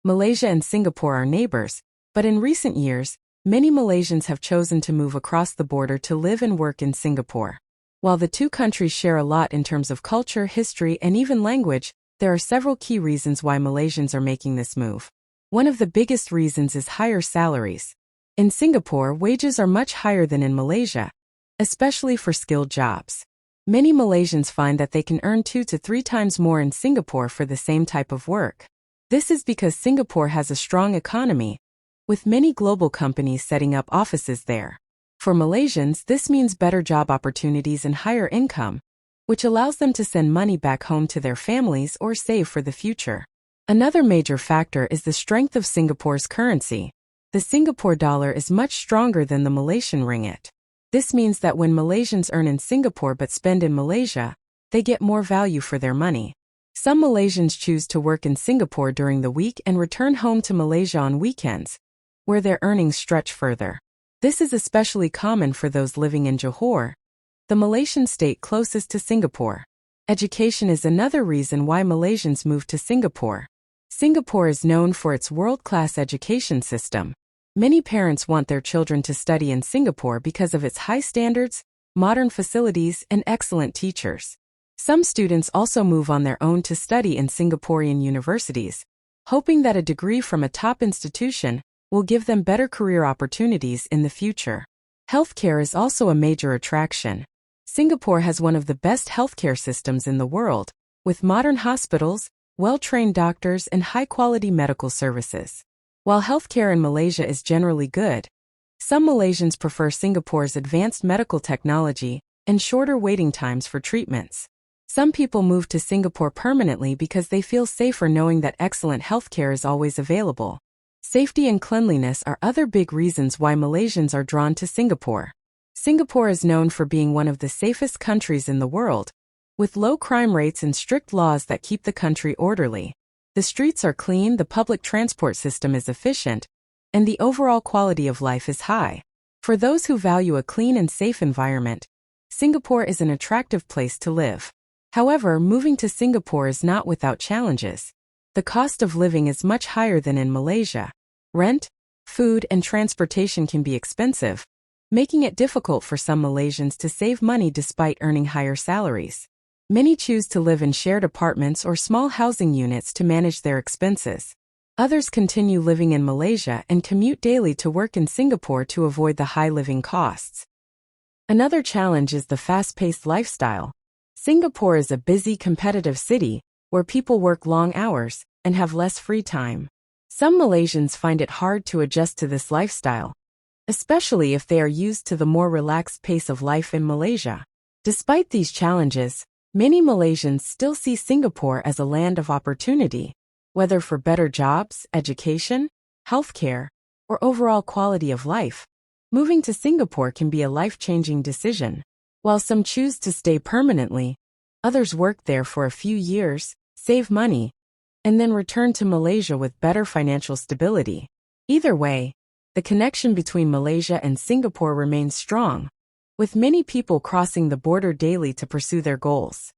Malaysia and Singapore are neighbors, but in recent years, many Malaysians have chosen to move across the border to live and work in Singapore. While the two countries share a lot in terms of culture, history, and even language, there are several key reasons why Malaysians are making this move. One of the biggest reasons is higher salaries. In Singapore, wages are much higher than in Malaysia, especially for skilled jobs. Many Malaysians find that they can earn 2 to 3 times more in Singapore for the same type of work. This is because Singapore has a strong economy, with many global companies setting up offices there. For Malaysians, this means better job opportunities and higher income, which allows them to send money back home to their families or save for the future. Another major factor is the strength of Singapore's currency. The Singapore dollar is much stronger than the Malaysian ringgit. This means that when Malaysians earn in Singapore but spend in Malaysia, they get more value for their money. Some Malaysians choose to work in Singapore during the week and return home to Malaysia on weekends, where their earnings stretch further. This is especially common for those living in Johor, the Malaysian state closest to Singapore. Education is another reason why Malaysians move to Singapore. Singapore is known for its world-class education system. Many parents want their children to study in Singapore because of its high standards, modern facilities, and excellent teachers. Some students also move on their own to study in Singaporean universities, hoping that a degree from a top institution will give them better career opportunities in the future. Healthcare is also a major attraction. Singapore has one of the best healthcare systems in the world, with modern hospitals, well-trained doctors, and high-quality medical services. While healthcare in Malaysia is generally good, some Malaysians prefer Singapore's advanced medical technology and shorter waiting times for treatments. Some people move to Singapore permanently because they feel safer knowing that excellent healthcare is always available. Safety and cleanliness are other big reasons why Malaysians are drawn to Singapore. Singapore is known for being one of the safest countries in the world, with low crime rates and strict laws that keep the country orderly. The streets are clean, the public transport system is efficient, and the overall quality of life is high. For those who value a clean and safe environment, Singapore is an attractive place to live. However, moving to Singapore is not without challenges. The cost of living is much higher than in Malaysia. Rent, food, and transportation can be expensive, making it difficult for some Malaysians to save money despite earning higher salaries. Many choose to live in shared apartments or small housing units to manage their expenses. Others continue living in Malaysia and commute daily to work in Singapore to avoid the high living costs. Another challenge is the fast-paced lifestyle. Singapore is a busy, competitive city where people work long hours and have less free time. Some Malaysians find it hard to adjust to this lifestyle, especially if they are used to the more relaxed pace of life in Malaysia. Despite these challenges, many Malaysians still see Singapore as a land of opportunity, whether for better jobs, education, healthcare, or overall quality of life. Moving to Singapore can be a life-changing decision. While some choose to stay permanently, others work there for a few years, save money, and then return to Malaysia with better financial stability. Either way, the connection between Malaysia and Singapore remains strong, with many people crossing the border daily to pursue their goals.